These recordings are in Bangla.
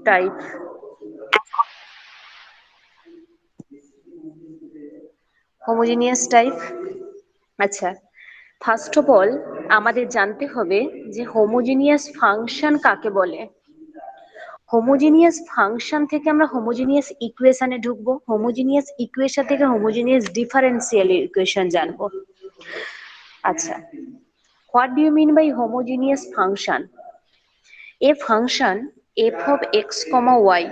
Type, homogeneous type. আচ্ছা, ফার্স্ট অফ অল আমাদের জানতে হবে যে হোমোজিনিয়াস ফাংশন কাকে বলে। হোমোজিনিয়াস ফাংশন থেকে আমরা হোমোজিনিয়াস ইকুয়েশনে ঢুকবো, হোমোজিনিয়াস ইকুয়েশন থেকে হোমোজিনিয়াস ডিফারেন্সিয়াল ইকুয়েশন জানবো। আচ্ছা, what do you mean by homogeneous function? A function f of x comma y,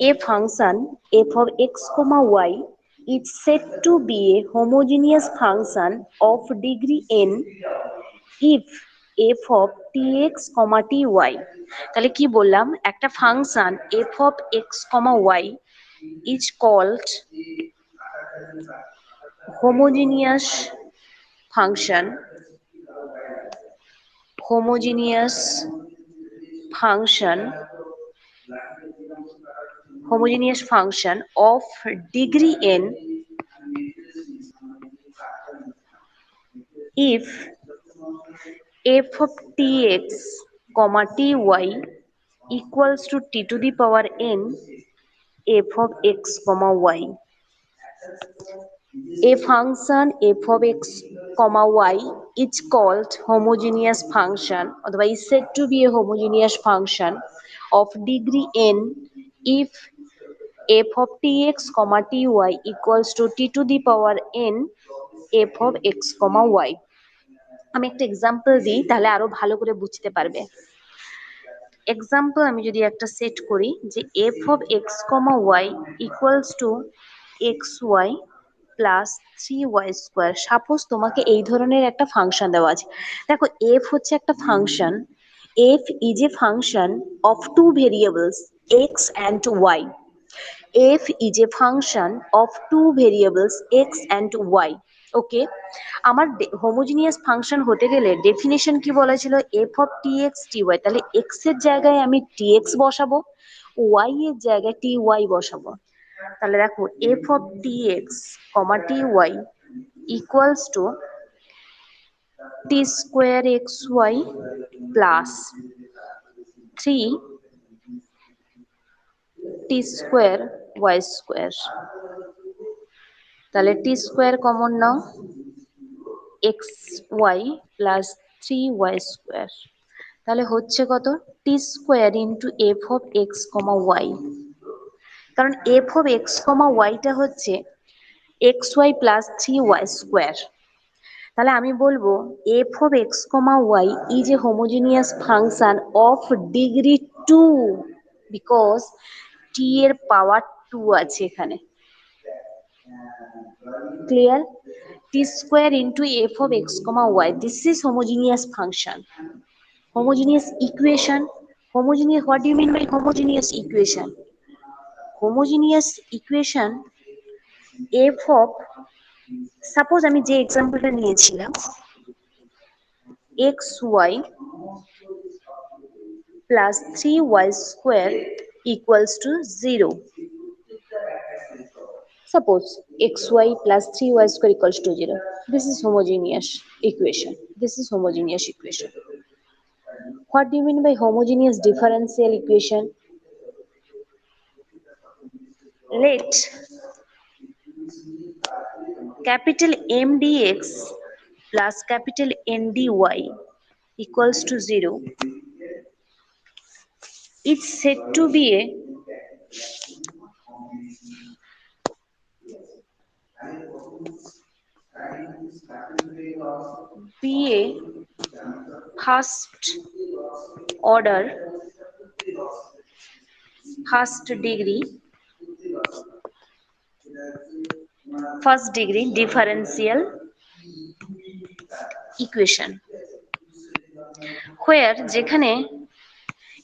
a function f of x comma y is said to be a homogeneous function of degree n if f of tx comma ty। তাহলে কি বললাম, একটা function f of x comma y is called homogeneous function, homogeneous function, homogeneous function of degree n if f of tx comma ty equals to t to the power n f of x comma y। A function f of x comma y is called homogeneous function অথবা is said to be a homogeneous function of degree n if f of tx comma ty equals to t to the power n f of x comma y। আমি একটা এক্সাম্পল দিই তাহলে আরো ভালো করে বুঝতে পারবে। এক্সাম্পল আমি যদি একটা সেট করি যে f of x comma y equals to xy plus 3y square, suppose তোমাকে এই ধরনের একটা ফাংশন দেওয়া আছে। দেখো f হচ্ছে একটা function, f is a function of two variables x and y। f is a function of two variables x and y। ওকে, আমার হোমোজিনিয়াস ফাংশন হতে গেলে ডেফিনেশন কি বলেছিল, f of tx ty, তাহলে x এর জায়গায় আমি tx বসাবো, y এর জায়গায় ty বসাবো। তাহলে দেখো f of tx ty equals to t square xy plus 3 t square y square। তাহলে টি স্কোয়ার কমন নাও, x y plus 3y square, তাহলে হচ্ছে কত, t square into f of x comma y. কারণ এফ অফ এক্স কমা ওয়াইটা হচ্ছে x y plus 3y square. তাহলে আমি বলবো f of x comma y is a homogeneous function of degree 2 because t এর পাওয়ার 2 আছে এখানে। Clear? T square into f of x comma y. This is homogeneous function. Homogeneous equation. Homogeneous. What do you mean by homogeneous equation? Homogeneous equation f of, suppose আমি যে এক্সাম্পলটা নিয়েছিলাম xy plus 3y square equals to 0. Suppose xy plus 3y square equals to 0. This is homogeneous equation. This is homogeneous equation. What do you mean by homogeneous differential equation? Let capital M dx plus capital N dy equals to 0. It's said to be a first order, first degree differential equation, where যেখানে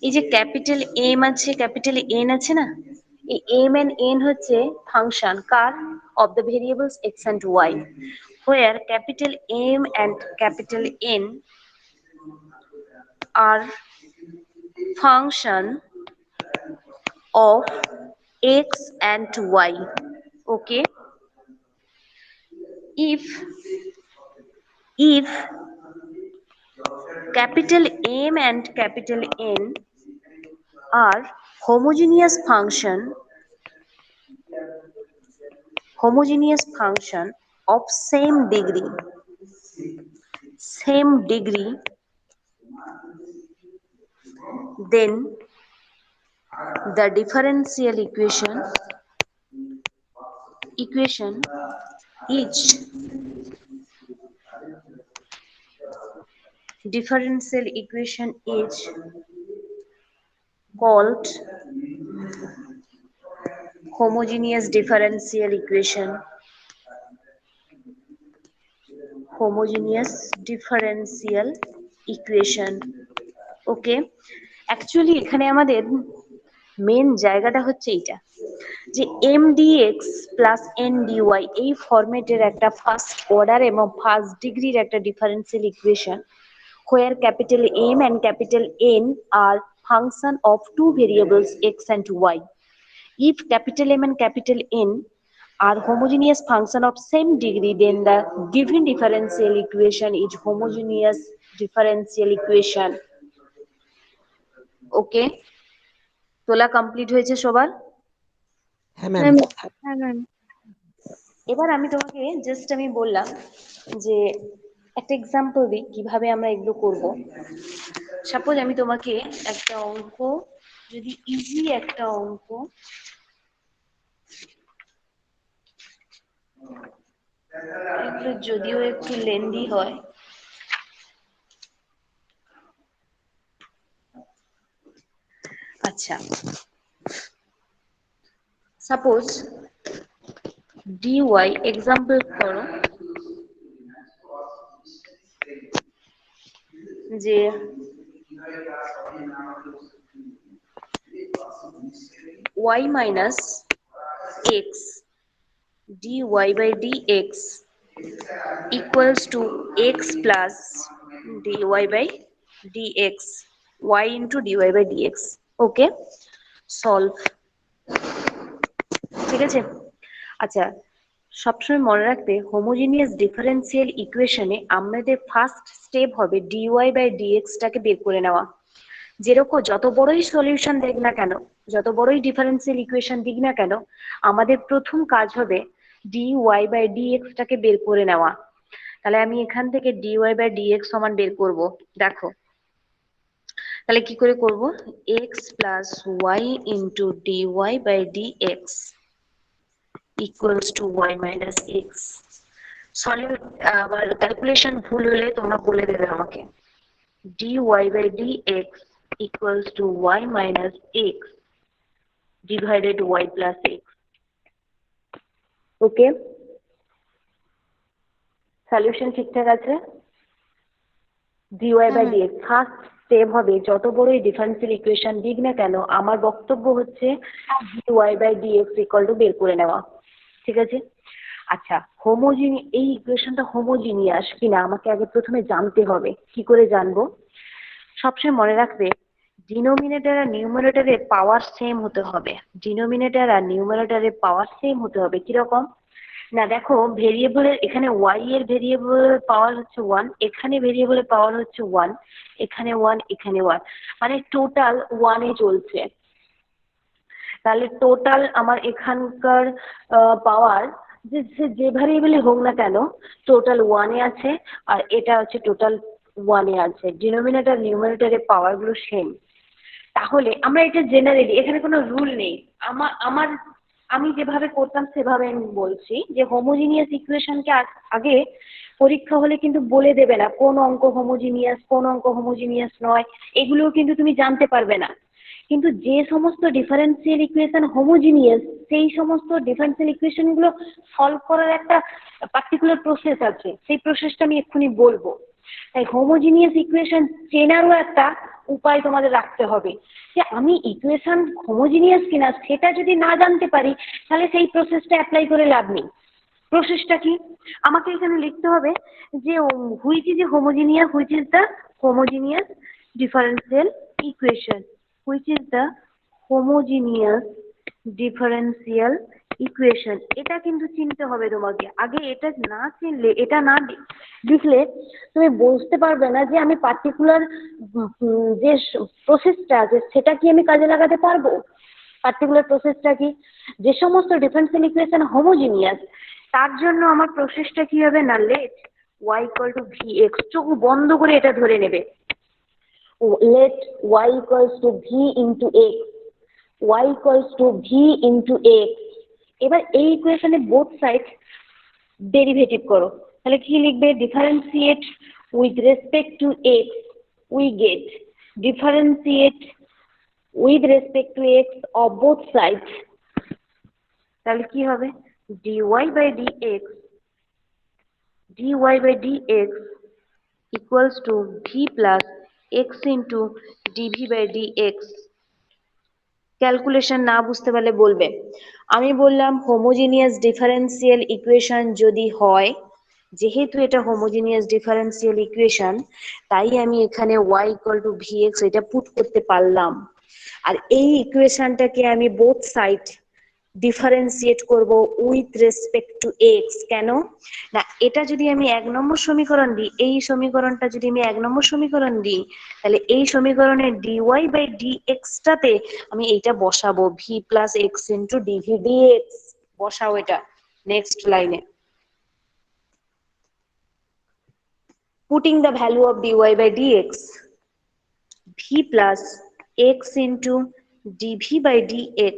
এই যে ক্যাপিটাল এম আছে ক্যাপিটাল এন আছে না, এই এম এন্ড এন হচ্ছে ফাংশন কার, of the variables X and Y, where capital M and capital N are function of x and y. Okay, if capital M and capital N are homogeneous function of same degree, then the differential equation each differential equation is called homogeneous differential equation. Okay, actually এখানে আমাদের মেন জায়গাটা হচ্ছে এইটা, যে M D X plus N D Y এই ফরম্যাটের একটা ফার্স্ট অর্ডার এবং ফার্স্ট ডিগ্রির একটা differential equation, where capital M and capital N are function of two variables x and y. If capital M and capital N are homogeneous function of same degree, then the given differential equation is homogeneous differential equation. ওকে, তোলা কমপ্লিট হয়েছে সবার? হ্যাঁ ম্যাম। হ্যাঁ ম্যাম। এবার আমি তোমাকে জাস্ট আমি বললাম যে একটা এক্সাম্পল দিই কিভাবে আমরা এগুলো করব। সাপোজ আমি তোমাকে একটা অঙ্ক, যদি ইজি একটা অঙ্ক, এগুলো যদিও একটু লেন্দি হয়, আচ্ছা সাপোজ dy এক্সাম্পল করো যে y minus x dy by dx equals to x plus dy by dx, y into dy by dx. Okay, solve. ঠিক আছে, আচ্ছা সবসময় মনে রাখবে হোমোজিনিয়াস ডিফারেন্সিয়াল ইকুয়েশনে আমাদের ফার্স্ট স্টেপ হবে ডিওয়াই বাই ডিএক্স টাকে বের করে নেওয়া। যেরকম যত বড়ই সলিউশন দেখ না কেন, যত বড়ই ডিফারেন্সিয়াল ইকুয়েশন দিক না কেন, আমাদের প্রথম কাজ হবে ডিওয়াই বাই ডিএক্স টাকে বের করে নেওয়া। তাহলে আমি এখান থেকে ডিওয়াই বাই ডিএক্স সমান বের করব। দেখো তাহলে কি করে করব, X plus Y into D Y by D X equals to y minus x. সলিউট আবার ক্যালকুলেশন ভুল হলে তোমরা বলে দেবে আমাকে। dy by dx equals to y minus x divided y plus x. Okay, solution ঠিকঠাক আছে? dy by dx first step হবে, যত বড়ই ডিফারেন্সিয়াল ইকুয়েশন দিক না কেন আমার বক্তব্য হচ্ছে dy by dx equal to বের করে নেওয়া। ঠিক আছে, আচ্ছা এই ইকুয়েশনটা হোমোজিনিয়াস কিনা আমাকে আগে প্রথমে জানতে হবে। কি করে জানবো? সবসময় মনে রাখবে ডিনোমিনেটর আর নিউমারেটরের পাওয়ার সেম হতে হবে। ডিনোমিনেটর আর নিউমারেটরের পাওয়ার সেম হতে হবে। কিরকম না, দেখো ভেরিয়েবলের এখানে y এর ভেরিয়েবলের পাওয়ার হচ্ছে 1, এখানে ভেরিয়েবলের পাওয়ার হচ্ছে 1, এখানে 1 এখানে 1, মানে টোটাল 1 এ চলছে। তাহলে টোটাল আমার এখানকার পাওয়ার যে ভ্যারিয়েবলে হোক না কেন টোটাল 1 এ আছে, আর এটা হচ্ছে টোটাল 1 এ আছে। ডিনোমিনেটর নিউমারেটরের পাওয়ার গুলো সেম। তাহলে আমরা এটা জেনারেলি, এখানে কোনো রুল নেই, আমি যেভাবে করতাম সেভাবে আমি বলছি যে হোমোজিনিয়াস ইকুয়েশনকে আগে পরীক্ষা হলে কিন্তু বলে দেবে না কোন অঙ্ক হোমোজিনিয়াস কোন অঙ্ক হোমোজিনিয়াস নয়, এগুলোও কিন্তু তুমি জানতে পারবে না। কিন্তু যে সমস্ত ডিফারেন্সিয়াল ইকুয়েশন হোমোজিনিয়াস সেই সমস্ত ডিফারেন্সিয়াল ইকুয়েশন গুলো সলভ করার একটা পার্টিকুলার প্রসেস আছে, সেই প্রসেসটা আমি এক্ষুনি বলবো। তাই হোমোজিনিয়াস ইকুয়েশন চেনারও একটা উপায় তোমাদের রাখতে হবে, যে আমি ইকুয়েশন হোমোজিনিয়াস কিনা সেটা যদি না জানতে পারি তাহলে সেই প্রসেসটা অ্যাপ্লাই করে লাভ নেই। প্রসেসটা কি, আমাকে এখানে লিখতে হবে যে which is homogeneous, which is the homogeneous differential equation, which is the homogeneous differential equation, এটা কিন্তু চিনতে হবে তোমাকে। আগে এটা না চিনলে, এটা না লিখলে তুমি বুঝতে পারবে না যে আমি পার্টিকুলার যে প্রসেসটা আছে সেটা কি আমি কাজে লাগাতে পারবো। পার্টিকুলার প্রসেসটা কি, যে সমস্ত ডিফারেন্সিয়াল ইকুয়েশন হোমোজিনিয়াস তার জন্য আমার প্রসেসটা কি হবে না, let y equal to V X, চোখ বন্ধ করে এটা ধরে নেবে, let y equals to v into x, y equals to v into x। এবার এই ইকুয়েশনে বোথ সাইড ডেরিভেটিভ করো, তাহলে কি লিখবে, differentiate with respect to X, we get differentiate with respect to X of both side, তাহলে কি হবে, dy by dx, dy by dx equals to v plus x into dv by dx। Calculation না বুঝতে পারলে বলবে। আমি বললাম হোমোজিনিয়াস ডিফারেন্সিয়াল ইকুয়েশন যদি হয়, যেহেতু এটা হোমোজিনিয়াস ডিফারেন্সিয়াল ইকুয়েশন, তাই আমি এখানে y ইকুয়াল টু vx এটা পুট করতে পারলাম। আর এই ইকুয়েশনটাকে আমি বোথ সাইড ডিফারেন্সিয়েট করব উইথ রেসপেক্ট টু এক্স। কেন না, এটা যদি আমি 1 নম্বর সমীকরণ দিই, এই সমীকরণটা যদি আমি 1 নম্বর সমীকরণ দিই, তাহলে এই সমীকরণে ডিওয়াই বাই ডিএক্স টাতে আমি এইটা বসাবো, V plus x into D V D X. বসাও এটা নেক্সট লাইনে, putting the value of dy by dx, v plus x into dv by dx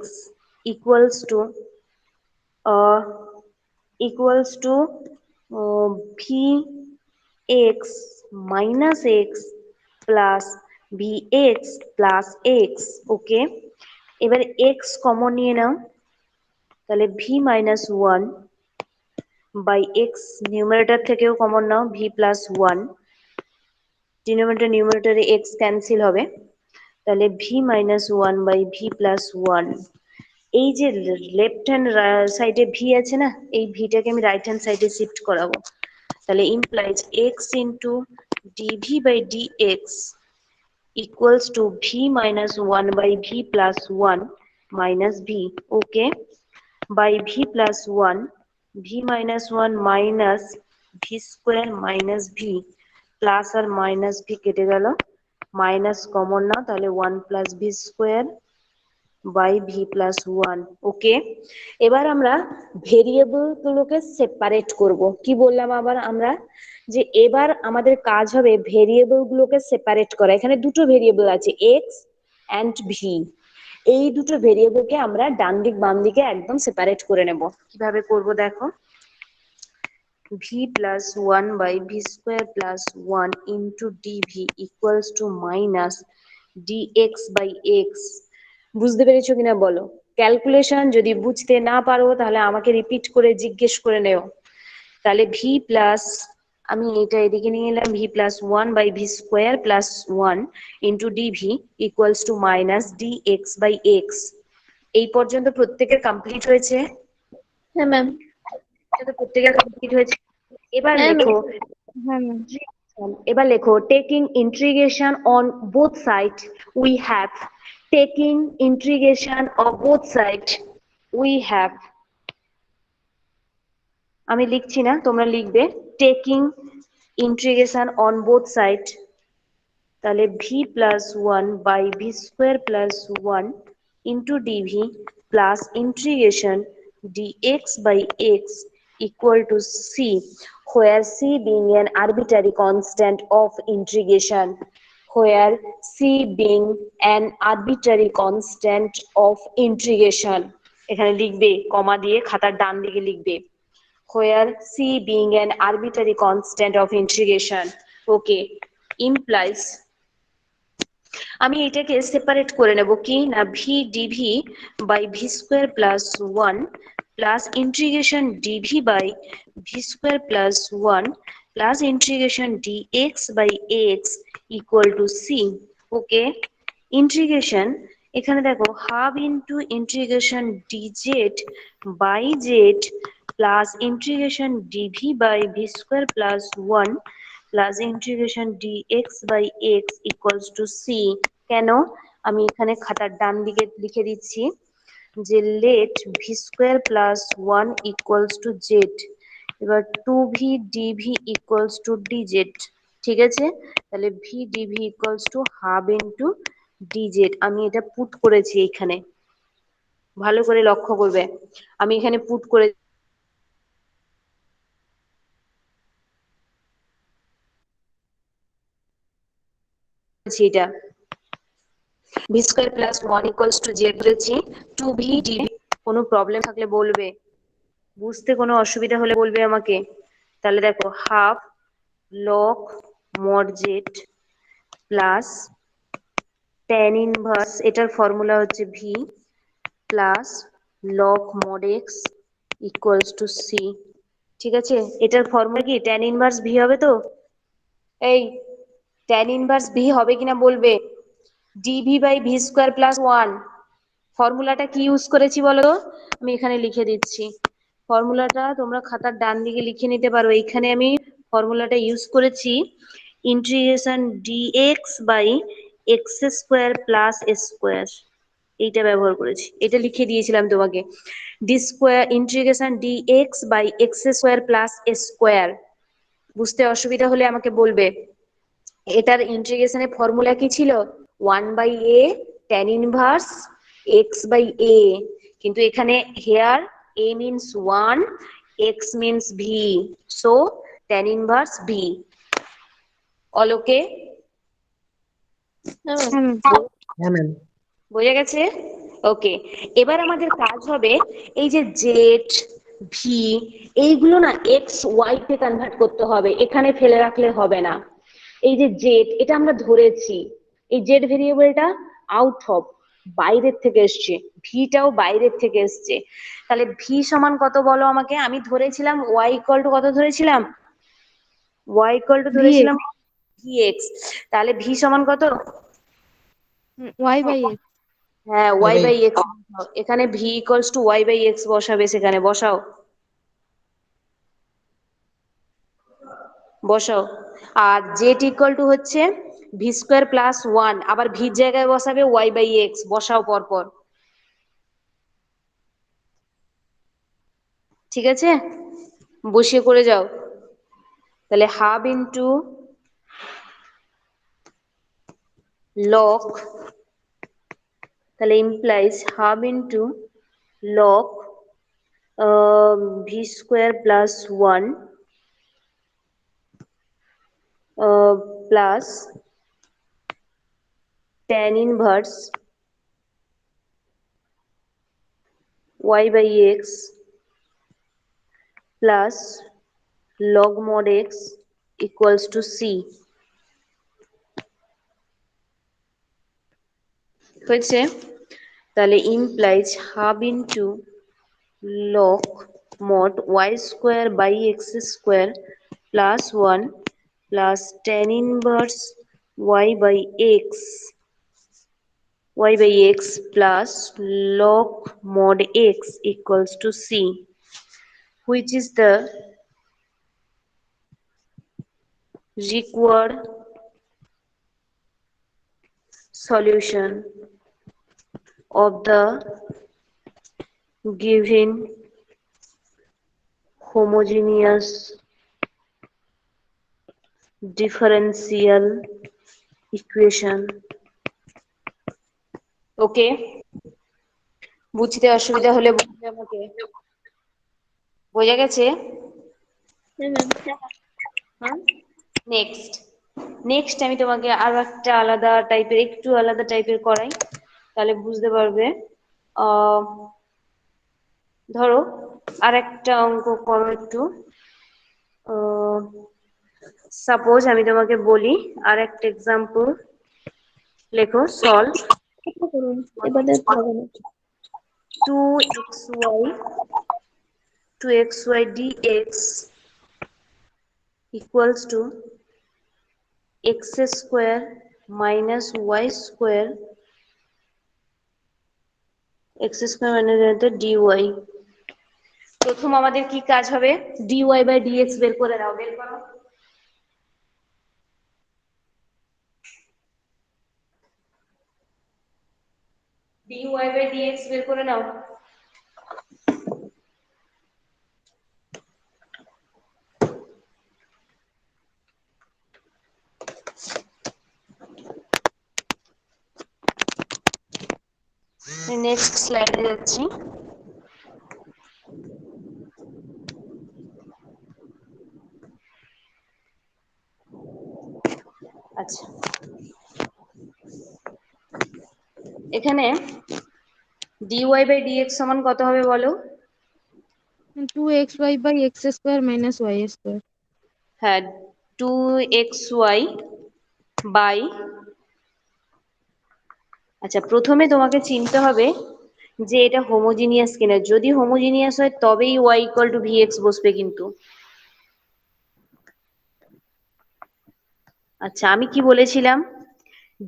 equals to uh, vx minus x plus vx plus x। ওকে, এবার x কমন নিয়ে নাও, তাহলে v minus 1 by x, numerator থেকেও কমন নাও, v plus 1, ডিনোমিনেটর নিউমারেটরে x ক্যান্সেল হবে, তাহলে v minus 1 by v plus 1। এই যে লেফট হ্যান্ড সাইডে ভি আছে না, এই ভিটাকে আমি রাইট হ্যান্ড সাইডে শিফট করাবো, তাহলে implies x into dv by dx equals to v minus one by v plus one minus v. Okay, by v plus one, v minus one minus v square minus v, plus আর মাইনাস ভি কেটে গেল, মাইনাস কমন নাও, তাহলে one plus v square by v plus one. Okay, এবার আমরা ভেরিয়েবল গুলোকে সেপারেট করব। কি বললাম আবার আমরা, যে এবার আমাদের কাজ হবে ভেরিয়েবল গুলোকে সেপারেট করা। এখানে দুটো ভেরিয়েবল আছে, এক্স অ্যান্ড ভি। এই দুটো ভেরিয়েবলকে আমরা ডান দিক বাম দিকে একদম সেপারেট করে নেব। কিভাবে করব দেখো, V plus one by V square plus one into D V equals to minus D X by X. বুঝতে পেরেছো কিনা বলো। ক্যালকুলেশন যদি বুঝতে না পারো তাহলে আমাকে রিপিট করে জিজ্ঞেস করে নেও। তাহলে ভি প্লাস, আমি এটা এদিকে নিয়ে এলাম, V plus one by V square plus one into D V equals to minus D X by X. এই পর্যন্ত প্রত্যেকের কমপ্লিট হয়েছে? হ্যাঁ ম্যাম। প্রত্যেকের কমপ্লিট হয়েছে। এবার হ্যাঁ লেখো, হ্যাঁ ম্যাম। এবার লেখো, taking integration on both side we have, taking integration of both side we have, আমি লিখছি না তোমরা লিখবে, taking integration on both side, তাহলে v plus one by V square plus one into dv plus integration dx by x equal to c, where c being an arbitrary constant of integration, where c being an arbitrary constant of integration। এখানে লিখবে কমা দিয়ে খাতার ডান দিকে লিখবে, where c being an arbitrary constant of integration। Okay, implies, আমি এটাকে সেপারেট করে নেব কি না, V D V by V square plus one plus integration D V by V square plus one plus integration dx by X equal to C. Okay, integration, এখানে দেখো half into integration DZ by Z plus integration D V by V square plus one plus integration dx by X equals to C. কেন, আমি এখানে খাতার ডান দিকে লিখে দিচ্ছি, যে let V square plus 1 equals to Z, এবার 2v dv equals to dz, ঠিক আছে? তাহলে V D V equals to half into D Z. আমি এটা পুট করেছি এখানে, ভালো করে লক্ষ্য করবে, আমি এখানে পুট করেছি এটা। V square plus 1 equals to Z করেছি, 2v ডিভি। কোনো প্রবলেম থাকলে বলবে, বুঝতে কোনো অসুবিধা হলে বলবে আমাকে। তাহলে দেখো half log mod Z plus tan inverse, এটার ফর্মুলা হচ্ছে V plus log mod X equals to C, ঠিক আছে? এটার ফর্মুলা কি ট্যান ইনভার্স ভি হবে তো? এই ট্যান ইনভার্স ভি হবে কিনা বলবে। D V by V square plus 1, ফর্মুলাটা কি ইউজ করেছি বলো তো? আমি এখানে লিখে দিচ্ছি, ফর্মুলাটা তোমরা খাতার ডান দিকে লিখে নিতে পারো। এখানে আমি ফর্মুলাটা ইউজ করেছি integration dx by x square plus square, এইটা ব্যবহার করেছি, এটা লিখে দিয়েছিলাম তোমাকে। D square integration dx by x square plus square, বুঝতে অসুবিধা হলে আমাকে বলবে। এটার ইন্টিগ্রেশনের ফর্মুলা কি ছিল? 1/a tan inverse x by a, কিন্তু এখানে here a means 1, x means v, so tan inverse v. all okay? হ্যাঁ ম্যাম। হ্যাঁ ম্যাম। বোঝা গেছে? ওকে, এবার আমাদের কাজ হবে এই যে জেড ভি এইগুলো না এক্স ওয়াই তে কনভার্ট করতে হবে, এখানে ফেলে রাখলে হবে না। এই যে জেড, এটা আমরা ধরেছি, এই জেড ভেরিয়েবলটা আউট অফ, বাইরের থেকে এসছে, ভিটাও বাইরের থেকে এসছে। তাহলে ভি সমান কত বলো আমাকে? আমি ধরেছিলাম ওয়াই ইকুয়াল টু কত ধরেছিলাম? ওয়াই ইকুয়াল টু ধরেছিলাম ভি এক্স, তাহলে ভি সমান কত? Y by x. হ্যাঁ ওয়াই বাই এক্স, এখানে v equals to y by x বসাবে, সেখানে বসাও বসাও। আর জেড ইকুয়াল টু হচ্ছে ভি স্কোয়ার প্লাস 1, আবার ভির জায়গায় বসাবে ওয়াই বাই এক্স, বসাও পরপর, ঠিক আছে? বসিয়ে করে যাও। তাহলে হাফ ইন্টু লক, তাহলে implies half into lock V square plus 1 plus tan inverse y by x plus log mod x equals to c, হয়েছে? তাহলে implies half into log mod y square by x square plus 1 plus tan inverse y by x plus log mod x equals to c, which is the required solution of the given homogeneous differential equation. ওকে, বুঝতে অসুবিধা হলে বলবে আমাকে। বোঝা গেছে? হ্যাঁ ম্যাম। হ্যাঁ, নেক্সট নেক্সট আমি তোমাকে আরো একটা আলাদা টাইপের, একটু আলাদা টাইপের করাই, তাহলে বুঝতে পারবে। আহ ধরো আর একটা অঙ্ক করো একটু। সাপোজ আমি তোমাকে বলি, আর একটা এক্সাম্পল লেখো, সলভ করুন, এবারে হবে না। 2xy dx equals to x square minus y square, x square minus dy। প্রথম আমাদের কি কাজ হবে? dy বাই dx বের করে দাও, বের করো। dy বাই dx বের করে নাও। নেক্সট স্লাইডে যাচ্ছি। আচ্ছা, এখানে dy বাই dx সমান কত হবে বলো? 2xy by x square minus y square. হ্যাঁ, 2xy বাই, আচ্ছা প্রথমে তোমাকে চিনতে হবে যে এটা হোমোজিনিয়াস কিনা। যদি হোমোজিনিয়াস হয় তবেই y ইকুয়াল টু vx বসবে কিন্তু। আচ্ছা, আমি কি বলেছিলাম?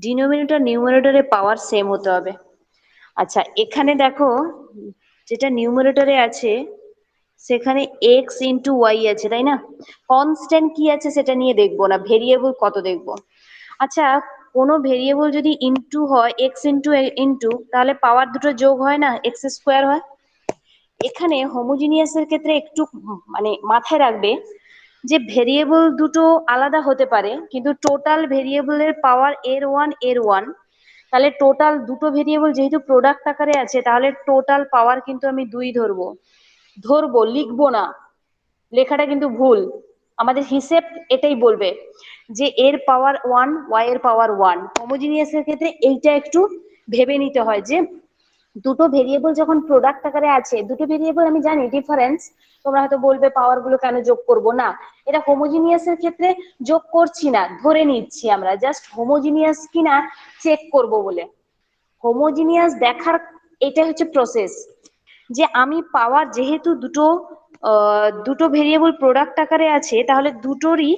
ডিনোমিনেটর নিউমারেটরে পাওয়ার সেম হতে হবে। আচ্ছা, এখানে দেখো যেটা নিউমারেটরে আছে সেখানে x ইন্টু ওয়াই আছে, তাই না? কনস্ট্যান্ট কি আছে সেটা নিয়ে দেখবো না, ভেরিয়েবল কত দেখবো। আচ্ছা, কোনো ভেরিয়েবল যদি ইন্টু হয়, এক্স ইন্টু ইন্টু, তাহলে পাওয়ার দুটো যোগ হয় না, এক্স স্কোয়ার হয়। এখানে হোমোজিনিয়াসের ক্ষেত্রে একটু মানে মাথায় রাখবে যে ভেরিয়েবল দুটো আলাদা হতে পারে, কিন্তু টোটাল ভেরিয়েবলের পাওয়ার এর ওয়ান এর ওয়ান। তাহলে টোটাল দুটো ভেরিয়েবল যেহেতু প্রোডাক্ট আকারে আছে, তাহলে টোটাল পাওয়ার কিন্তু আমি দুই ধরবো। ধরবো, লিখবো না, লেখাটা কিন্তু ভুল। আমাদের হিসেব এটাই বলবে যে এর পাওয়ার ওয়ান, ওয়াই এর পাওয়ার ওয়ান। হোমোজিনিয়াসের ক্ষেত্রে এইটা একটু ভেবে নিতে হয় যে দুটো ভেরিয়েবল যখন প্রোডাক্ট আকারে আছে, দুটো ভেরিয়েবল আমি জানি ডিফারেন্স, তোমরা হয়তো বলবে পাওয়ার গুলো কেন যোগ করবো না। এটা হোমোজিনিয়াসের ক্ষেত্রে যোগ করছি না, ধরে নিচ্ছি আমরা, জাস্ট হোমোজিনিয়াস কিনা চেক করব বলে। হোমোজিনিয়াস দেখার এটা হচ্ছে প্রসেস, যে আমি পাওয়ার যেহেতু দুটো ভেরিয়েবল প্রোডাক্ট আকারে আছে, তাহলে দুটোরই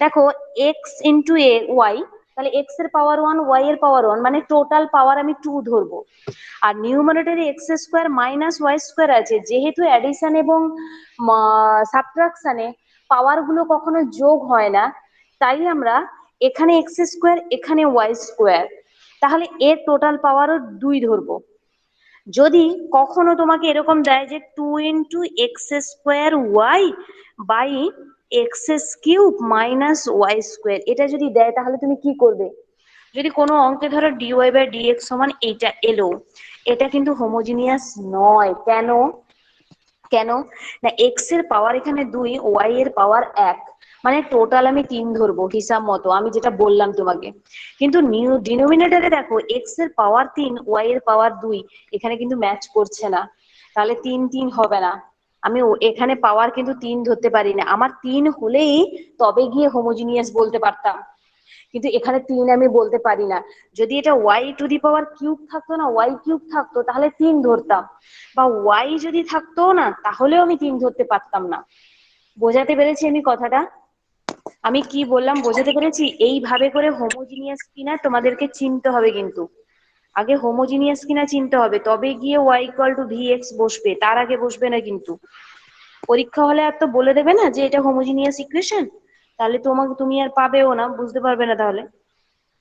দেখো এক্স ইন্টু এ ওয়াই, তাহলে এক্স এর পাওয়ার ওয়ান, ওয়াই এর পাওয়ার ওয়ান, মানে টোটাল পাওয়ার আমি টু ধরবো। আর নিউমারেটরে x square minus y square আছে, যেহেতু অ্যাডিশন এবং সাবট্রাকশনে পাওয়ার গুলো কখনো যোগ হয় না, তাই আমরা এখানে এক্স স্কোয়ার, এখানে ওয়াই স্কোয়ার, তাহলে এর টোটাল পাওয়ারও দুই ধরবো। যদি কখনো তোমাকে এরকম দেয় যে two into x square y by x cube minus y square, এটা যদি দেয় তাহলে তুমি কি করবে? যদি কোনো অঙ্কে ধরো ডিওয়াই বাই ডিএক্স সমান এইটা এলো, এটা কিন্তু হোমোজিনিয়াস নয়। কেন? কেন না, এক্স এর পাওয়ার এখানে দুই, ওয়াই এর পাওয়ার এক, মানে টোটাল আমি তিন ধরবো হিসাব মতো, আমি যেটা বললাম তোমাকে। কিন্তু ডিনোমিনেটরে দেখো এক্স এর পাওয়ার তিন, ওয়াই এর পাওয়ার দুই, এখানে কিন্তু ম্যাচ করছে না, তাহলে তিন তিন হবে না। আমি এখানে পাওয়ার কিন্তু তিন ধরতে পারি না, আমার তিন হলেই তবে গিয়ে হোমোজিনিয়াস বলতে পারতাম, কিন্তু এখানে তিন আমি বলতে পারি না। যদি এটা y to the power cube থাকতো না, ওয়াই কিউব থাকতো, তাহলে তিন ধরতাম, বা ওয়াই যদি থাকতো না তাহলেও আমি তিন ধরতে পারতাম না। বোঝাতে পেরেছি আমি কথাটা? আমি কি বললাম বোঝাতে পেরেছি? এইভাবে করে হোমোজিনিয়াস কিনা তোমাদেরকে চিনতে হবে, কিন্তু আগে হোমোজিনিয়াস কিনা চিনতে হবে, তবে গিয়ে y equal to V x বসবে, তার আগে বসবে না কিন্তু। পরীক্ষা হলে আর তো বলে দেবে না যে এটা হোমোজিনিয়াস ইকুয়েশন, তাহলে তুমি আর পাবেও না, বুঝতে পারবে না তাহলে।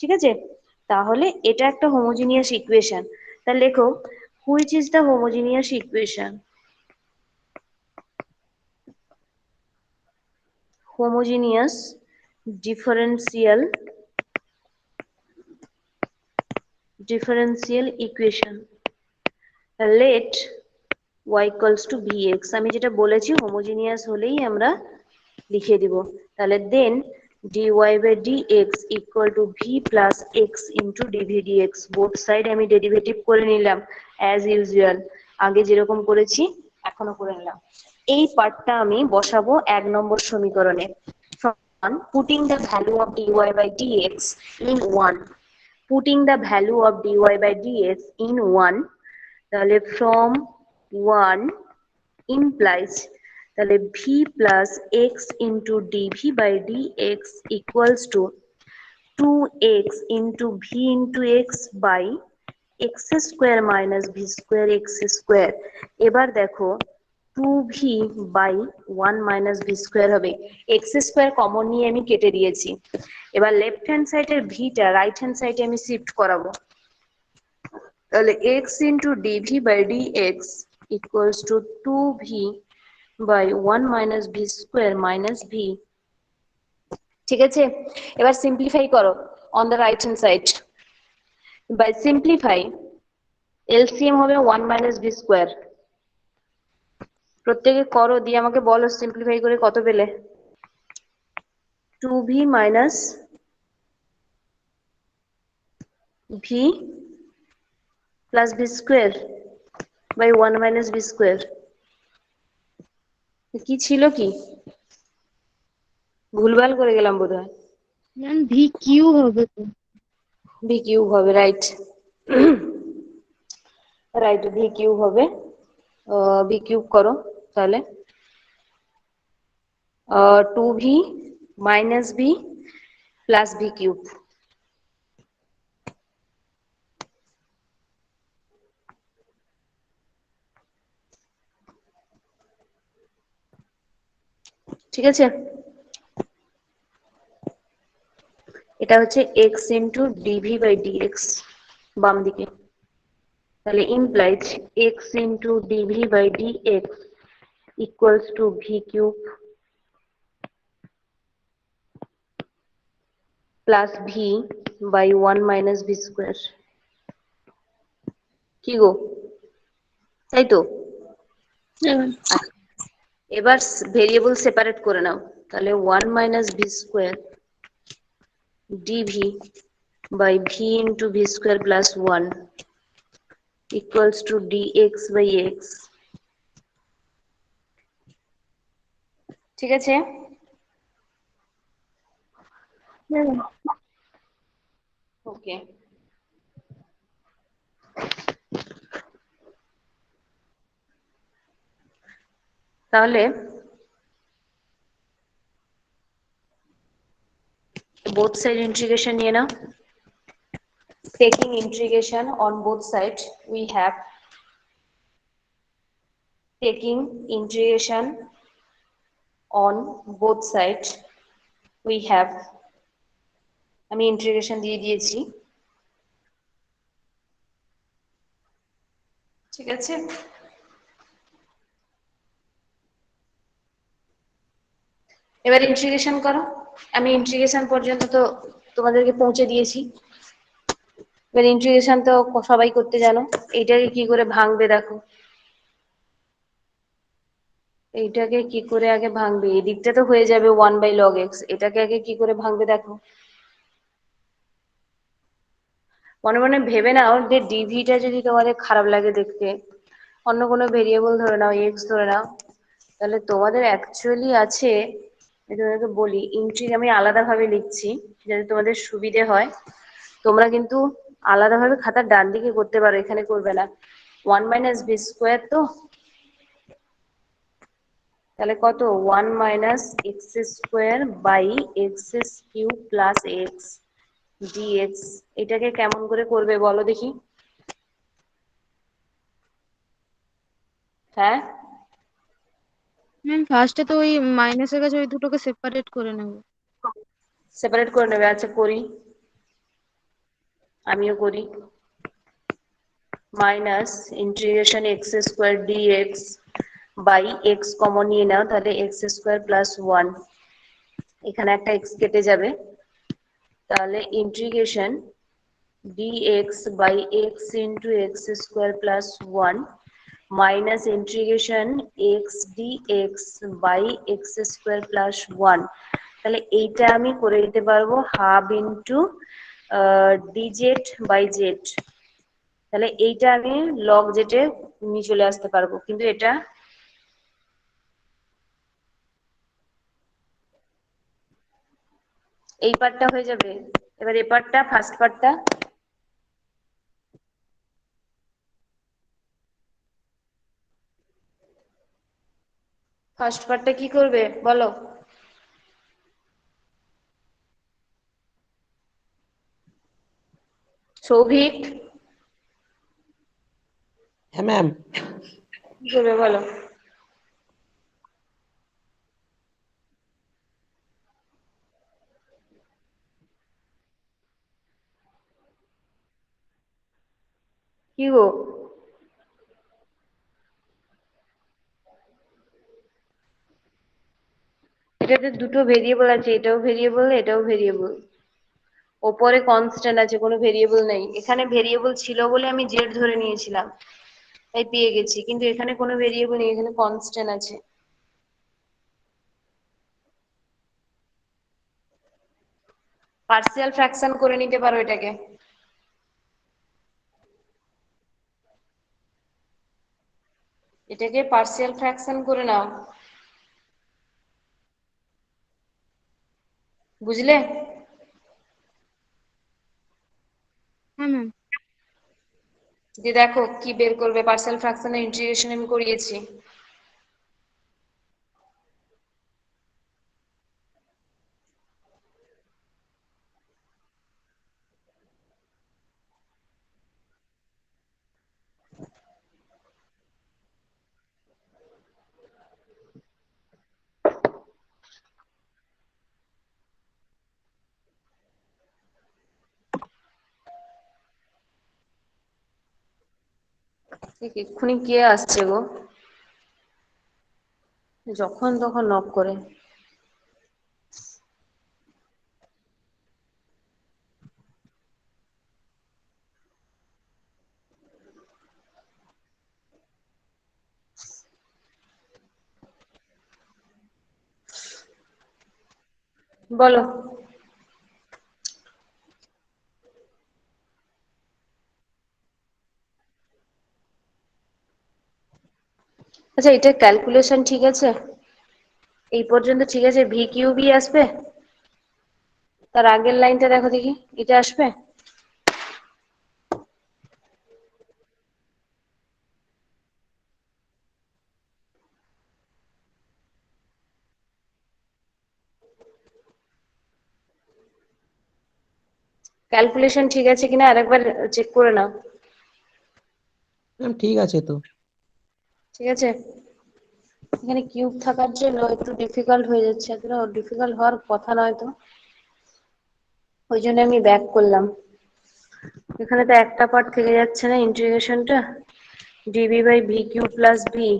ঠিক আছে, তাহলে এটা একটা হোমোজিনিয়াস ইকুয়েশন। তাহলে লেখো, which is the homogeneous equation? Homogeneous differential equation, let y equals to vx। আমি যেটা বলেছি হোমোজিনিয়াস হলেই আমরা লিখে দিব। তাহলে then dy by dx equal to v plus x into dv dx। Both side আমি ডেরিভেটিভ করে নিলাম অ্যাজ ইউজুয়াল, আগে যেরকম করেছি এখনো করে নিলাম। এই পার্টটা আমি বসাবো 1 নম্বর সমীকরণে। Putting the value of dy by dx in 1, putting the value of dy by dx in 1, তাহলে ফ্রম 1 implies, তাহলে v plus x into dv by dx equals to 2x into v into x by x square minus v square x square. এবার দেখো 2v by 1 minus v square হবে, এক্স স্কোয়ার কমন নিয়ে আমি কেটে দিয়েছি। এবার লেফট হ্যান্ড সাইডের ভিটা রাইট হ্যান্ড সাইডে আমি শিফট করাবো, তাহলে x into dv by dx equals to 2v by 1 minus v square minus v. ঠিক আছে, এবার সিম্পলিফাই করো on the right hand side. By simplify LCM হবে 1 মাইনাস ভি স্কোয়ার। প্রত্যেকে করো, দিয়ে আমাকে বলো সিম্পলিফাই করে কত পেলে। 2v minus v plus v square by 1 minus v square. কি ছিল কি, ভুলভাল করে গেলাম বোধহয়। ম্যাম ভি কিউ হবে তো। ভি কিউব হবে, রাইট। রাইট, ভি কিউব হবে। ভি কিউব করো তাহলে। 2v minus v plus v cube. ঠিক আছে, এটা হচ্ছে x into dv by dx বাম দিকে। তাহলে implies x into dv by dx equals to v cube plus v by 1 minus v square. কি গো, তাই তো? আচ্ছা, এবার ভেরিয়েবল সেপারেট করে নাও। তাহলে 1 minus v square dv by v into v square plus 1 equals to dx by x। ঠিক আছে, ওকে। তাহলে both side integration নিয়ে নাও। Taking integration on both sides, we have taking integration on both sides, we have, আমি ইন্টিগ্রেশন দিয়ে দিয়েছি। ঠিক আছে, এবার ইন্টিগ্রেশন করো। আমি ইন্টিগ্রেশন পর্যন্ত তো তোমাদেরকে পৌঁছে দিয়েছি। এবার ইন্টিগ্রেশন তো সবাই করতে জানো। এইটাকে কি করে ভাঙবে দেখো, এইটাকে কি করে আগে ভাঙবে। এই দিকটা তো হয়ে যাবে 1 বাই লগ এক্স, এটাকে আগে কি করে ভাঙবে দেখো। মনে মনে ভেবে নাও যে ডিভিটা যদি তোমাদের খারাপ লাগে দেখতে, অন্য কোনো ভেরিয়েবল ধরে নাও, এক্স ধরে নাও, তাহলে তোমাদের অ্যাকচুয়ালি আছে, আমি তোমাদেরকে বলি, আমি আলাদাভাবে লিখছি যাতে তোমাদের সুবিধে হয়। তোমরা কিন্তু আলাদাভাবে খাতার ডান দিকে করতে পারো, এখানে করবে না। 1 মাইনাস ভি স্কোয়ার তো, তাহলে কত, 1 minus x square by x cube plus x dx. এটাকে কেমন করে করবে বলো দেখি। হ্যাঁ, ম্যাম ফার্স্টে তো ওই মাইনাসের কাছে ওই দুটোকে সেপারেট করে নেব। সেপারেট করে নেবে, আচ্ছা করি, আমিও করি। Minus integration x square dx by x common নিয়ে নাও, তাহলে এক্স স্কোয়ার প্লাস 1, এখানে একটা এক্স কেটে যাবে। তাহলে integration dx by x into x square plus 1 minus integration x dx by x square plus 1। তাহলে এইটা আমি করে দিতে পারবো half into dz by z. তাহলে এইটা আমি লগ জেটে নিয়ে চলে আসতে পারবো, কিন্তু এটা এই পার্টটা হয়ে যাবে। এবার এই পার্টটা, ফার্স্ট পার্টটা, ফার্স্ট পার্টটা কি করবে বলো। সৌভিক, হ্যাঁ ম্যাম। কি করবে বলো। কি গো, এটাতে দুটো ভেরিয়েবল আছে, এটাও ভেরিয়েবল এটাও ভেরিয়েবল। ওপরে কনস্ট্যান্ট আছে, কোনো ভেরিয়েবল নেই। এখানে ভেরিয়েবল ছিল বলে আমি জেড ধরে নিয়েছিলাম, তাই পেয়ে গেছি, কিন্তু এখানে কোনো ভেরিয়েবল নেই, এখানে কনস্ট্যান্ট আছে। পার্সিয়াল ফ্র্যাকশন করে নিতে পারো এটাকে। এটাকে পার্সিয়াল ফ্র্যাকশন করে নাও, বুঝলে? হ্যাঁ ম্যাম। যে দেখো কি বের করবে, পার্সিয়াল ফ্র্যাকশনের ইন্টিগ্রেশন আমি করিয়েছি। ঠিক এক্ষুনি কে আসছে গো, যখন তখন নক করে। বলো। আচ্ছা, এটা ক্যালকুলেশন ঠিক আছে, এই পর্যন্ত ঠিক আছে। ভি কিউবই আসবে? তার আগের লাইনটা দেখো দেখি, এটা আসবে? ক্যালকুলেশন ঠিক আছে কিনা আরেকবার চেক করে নাও। ম্যাম ঠিক আছে তো। ঠিক আছে। এখানে কিউব থাকার জন্য একটু ডিফিকাল্ট হয়ে যাচ্ছে, এতটা ডিফিকাল্ট হওয়ার কথা নয় তো, ওই জন্য আমি ব্যাক করলাম। এখানে তো একটা পার্ট থেকে যাচ্ছে না, ইন্টিগ্রেশনটা dv by v q plus v,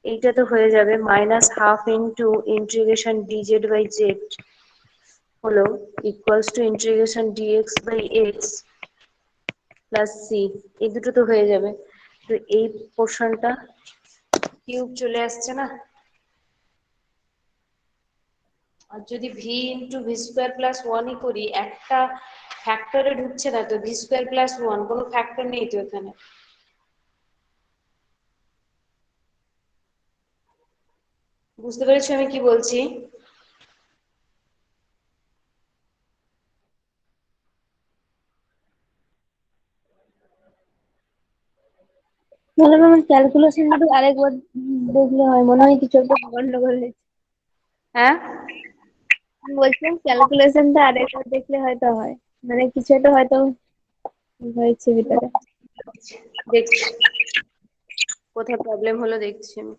এইটা তো হয়ে যাবে minus half into integration DZ by z হলো equals to integration dx by x plus c, এই দুটো তো হয়ে যাবে। তো এই পোর্শনটা কিউব চলে আসছে না, আর যদি v into v square plus ওয়ানই করি, একটা ফ্যাক্টরে ঢুকছে না তো, ভি স্কোয়ার প্লাস ওয়ান কোনো ফ্যাক্টর নেই তো এখানে। বুঝতে পেরেছো আমি কি বলছি? তাহলে আমার ক্যালকুলেশনটা আরেকবার দেখলে হয়, মনে হয় কিছু একটা গন্ডগোল হয়েছে। হ্যাঁ, আমি বলছিলাম ক্যালকুলেশনটা আরেকবার দেখলে হয়তো হয়, মানে কিছু একটা হয়তো হয়েছে ভিতরে। দেখছি কোথায় প্রবলেম হলো, দেখছি আমি।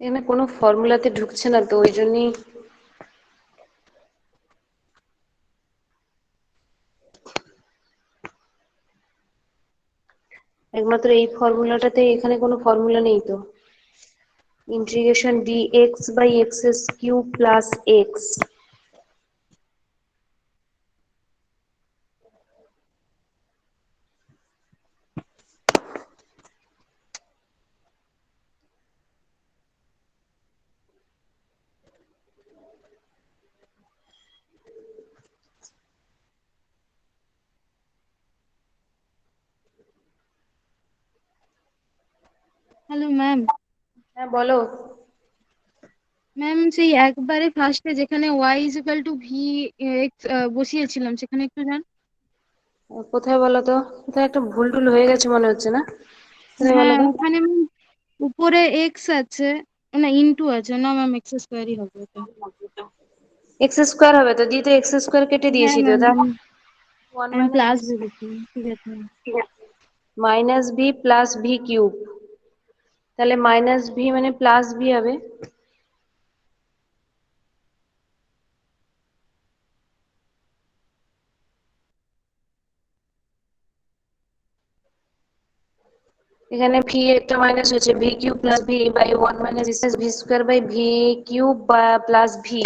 এখানে কোনো ফর্মুলাতে ঢুকছে না তো, ওই জন্যই। একমাত্র এই ফর্মুলাটাতে, এখানে কোনো ফর্মুলা নেই তো। Integration dx by x cube plus x. Hello ma'am. হ্যাঁ বলো। ম্যাম সেই একবারে ফার্স্টে যেখানে y is equal to V x বসিয়েছিলাম, সেখানে একটু যান। কোথায় বলো তো, কোথায় একটা ভুল টুল হয়ে গেছে মনে হচ্ছে না, কোথায় বলো হ্যাঁ তো। ওখানে উপরে এক্স আছে, না ইনটু আছে, না ম্যাম এক্স স্কোয়ারই হবে এটা। এক্স স্কোয়ার হবে তো, দিয়ে তো এক্স স্কোয়ার কেটে হ্যাঁ দিয়েছি তো, ম্যাম, তাহলে ওয়ান আমি মাইনাস প্লাস ভেবেছি, ঠিক আছে ma'am. Minus v plus v cube, তাহলে মাইনাস ভি মানে প্লাস ভি হবে। এখানে ভি একটা মাইনাস হচ্ছে, v cube plus v by one minus v square by v cube বা প্লাস ভি।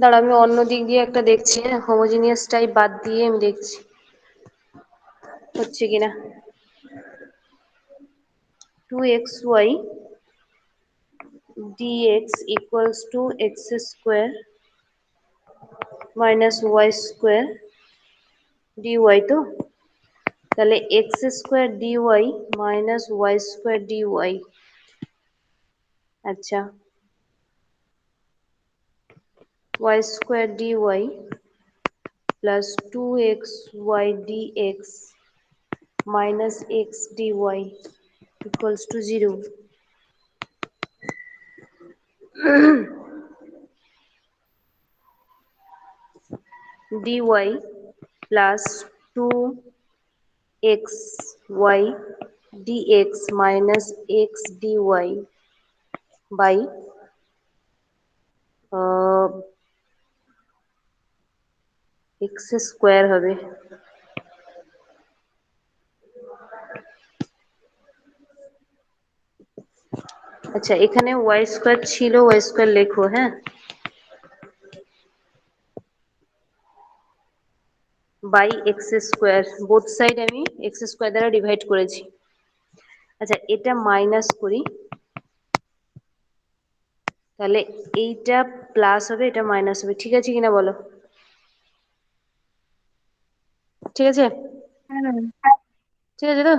দাঁড়া, আমি অন্য দিক দিয়ে একটা দেখছি, হোমোজিনিয়াস টাইপ বাদ দিয়ে আমি দেখছি হচ্ছে কিনা। 2xy dx equals to x square minus y square dy, তো তাহলে x square dy minus y square dy। আচ্ছা, y square dy plus 2xy dx minus x dy equals to 0। dy plus 2xy dx minus x dy by x square হবে। আচ্ছা, এখানে y স্কোয়ার ছিল, y স্কোয়ার লেখো, হ্যাঁ, by x square, both side আমি এক্স স্কোয়ার দ্বারা ডিভাইড করেছি। আচ্ছা, এটা মাইনাস করি, তাহলে এইটা প্লাস হবে, এটা মাইনাস হবে, ঠিক আছে কিনা বলো? ঠিক আছে, হ্যাঁ ম্যাম। ঠিক আছে তো?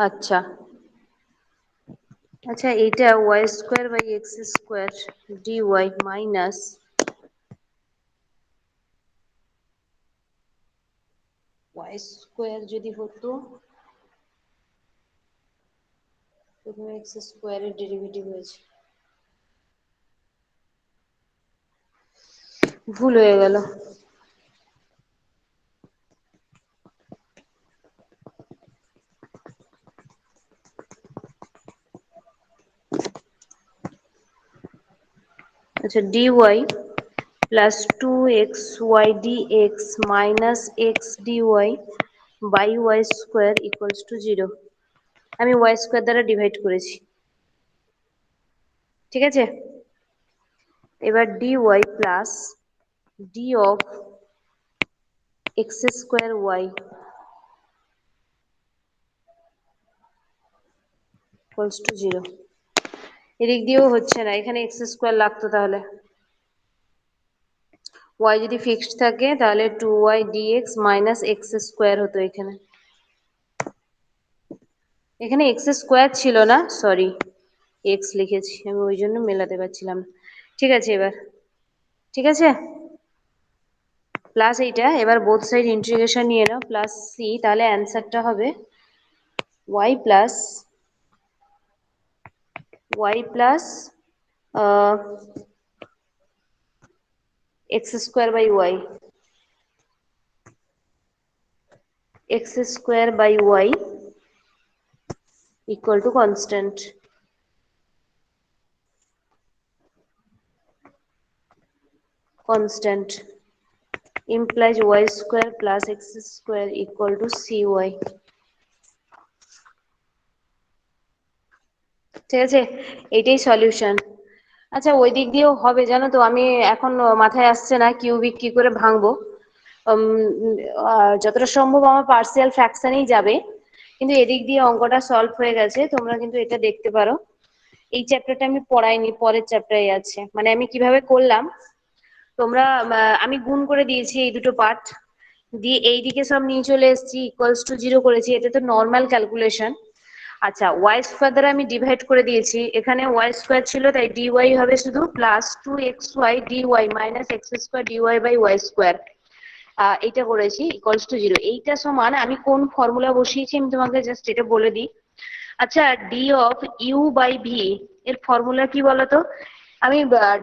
আচ্ছা, আচ্ছা এইটা y square by x square d y minus y square যদি হতো, প্রথমে এক্স স্কোয়ারের ডেরিভেটিভ হয়েছে, ভুল হয়ে গেল। আচ্ছা, d y plus 2xy dx minus x d y by y square equals to 0। আমি ওয়াই স্কোয়ার দ্বারা ডিভাইড করেছি, ঠিক আছে? এবার d y plus d of x square y equals to 0। এদিক দিয়েও হচ্ছে না, এখানে এক্স স্কোয়ার লাগতো, তাহলে ওয়াই যদি ফিক্সড থাকে তাহলে 2y dx minus x square হতো। এখানে এখানে এক্স স্কোয়ার ছিল না, সরি, এক্স লিখেছি আমি, ওই জন্য মেলাতে পারছিলাম না। ঠিক আছে, এবার ঠিক আছে, প্লাস এইটা, এবার বোথ সাইড ইন্টিগ্রেশন নিয়ে নাও, প্লাস সি, তাহলে অ্যান্সারটা হবে y plus y plus x square by y, x square by y equal to constant, constant implies y square plus x square equal to cy। ঠিক আছে, এইটাই সলিউশন। আচ্ছা, ওই দিক দিয়েও হবে জানো তো, আমি এখন মাথায় আসছে না কিউবিক কি করে ভাঙবো। উম, যতটা সম্ভব আমার পার্সিয়াল ফ্র্যাকশনেই যাবে, কিন্তু এদিক দিয়ে অঙ্কটা সলভ হয়ে গেছে, তোমরা কিন্তু এটা দেখতে পারো। এই চ্যাপ্টারটা আমি পড়াইনি, পরের চ্যাপ্টারে আছে, মানে আমি কিভাবে করলাম তোমরা, আমি গুণ করে দিয়েছি এই দুটো পার্ট, দিয়ে এইদিকে সব নিয়ে চলে এসেছি, ইকুয়ালস টু 0 করেছি, এটা তো নর্মাল ক্যালকুলেশন। আচ্ছা, ওয়াই স্কোয়ার দ্বারা আমি ডিভাইড করে দিয়েছি, এখানে ওয়াই স্কোয়ার ছিল তাই ডিওয়াই হবে শুধু plus 2xy dy minus x square dy by y square, এইটা করেছি ইকুয়ালস টু 0। এইটা সমান, আমি কোন ফর্মুলা বসিয়েছি আমি তোমাকে জাস্ট এটা বলে দিই। আচ্ছা, d of u by v এর ফর্মুলা কি বলতো? আমি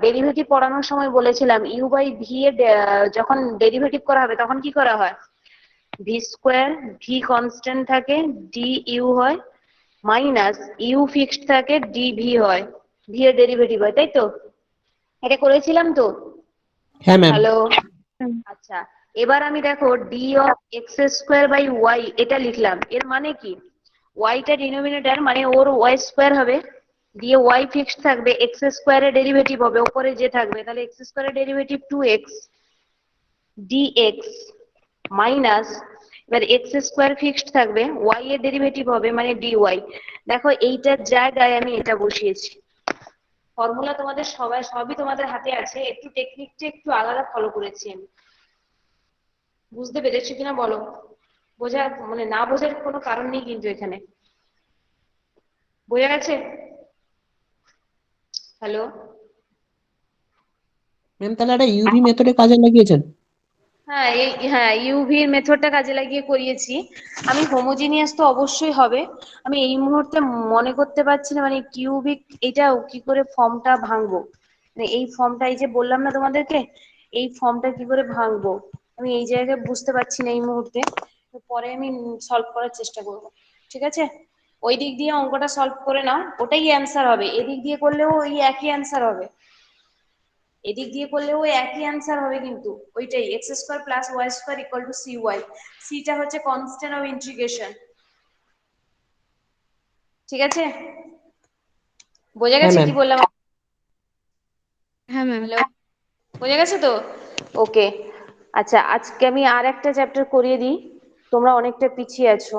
ডেরিভেটিভ পড়ানোর সময় বলেছিলাম ইউ বাই ভি এর যখন ডেরিভেটিভ করা হবে তখন কি করা হয়, ভি স্কোয়ার, ভি কনস্ট্যান্ট থাকে, ডি ইউ হয়, মাইনাস ইউ ফিক্সড থাকে, ডি ভি হয়, ভি এর ডেরিভেটিভ হয়, তাই তো? এটা করেছিলাম তো? হ্যাঁ ম্যাম। হ্যালো। আচ্ছা, এবার আমি দেখো d of x square by y এটা লিখলাম, এর মানে কি, ওয়াইটা ডিনোমিনেটর মানে ওর ওয়াই স্কোয়ার হবে, দিয়ে ওয়াই ফিক্সড থাকবে, এক্স স্কোয়ারের ডেরিভেটিভ হবে উপরে যে থাকবে, তাহলে এক্স স্কোয়ারের ডেরিভেটিভ 2x ডিএক্স মাইনাস, এবার এক্স স্কোয়ার ফিক্সড থাকবে, ওয়াই এর ডেরিভেটিভ হবে মানে ডিওয়াই। দেখো এইটার জায়গায় আমি এটা বসিয়েছি। ফর্মুলা তোমাদের সবই তোমাদের হাতে আছে, একটু টেকনিকটা একটু আলাদা ফলো করেছি আমি। বুঝতে পেরেছো কিনা বলো? বোঝা মানে না বোঝার কোনো কারণ নেই কিন্তু এখানে। বোঝা গেছে? হ্যালো। ম্যাম তাহলে একটা ইউভি মেথডে কাজে লাগিয়েছেন? হ্যাঁ, ইউভির মেথডটা কাজে লাগিয়ে করিয়েছি আমি। হোমোজিনিয়াস তো অবশ্যই হবে, আমি এই মুহূর্তে মনে করতে পারছি না মানে কিউবিক এটা কি করে ফর্মটা ভাঙবো, মানে এই ফর্মটা এই যে বললাম না তোমাদেরকে, এই ফর্মটা কি করে ভাঙবো আমি এই জায়গায় বুঝতে পারছি না এই মুহূর্তে। তো পরে আমি সলভ করার চেষ্টা করব, ঠিক আছে? ওই দিক দিয়ে অঙ্কটা সলভ করে নাও, ওটাই অ্যান্সার হবে, এদিক দিয়ে করলেও ওই একই অ্যান্সার হবে, এদিক দিয়ে করলেও একই অ্যান্সার হবে, কিন্তু ওইটাই x square plus y square equal to c y. সিটা হচ্ছে কনস্ট্যান্ট অফ ইন্টিগ্রেশন, ঠিক আছে? বোঝা হ্যাঁ গেছে ম্যাম। কি বললাম? হ্যাঁ ম্যাম। হ্যালো, বোঝা গেছে তো? ওকে। আচ্ছা, আজকে আমি আর একটা চ্যাপ্টার করিয়ে দিই, তোমরা অনেকটা পিছিয়ে আছো।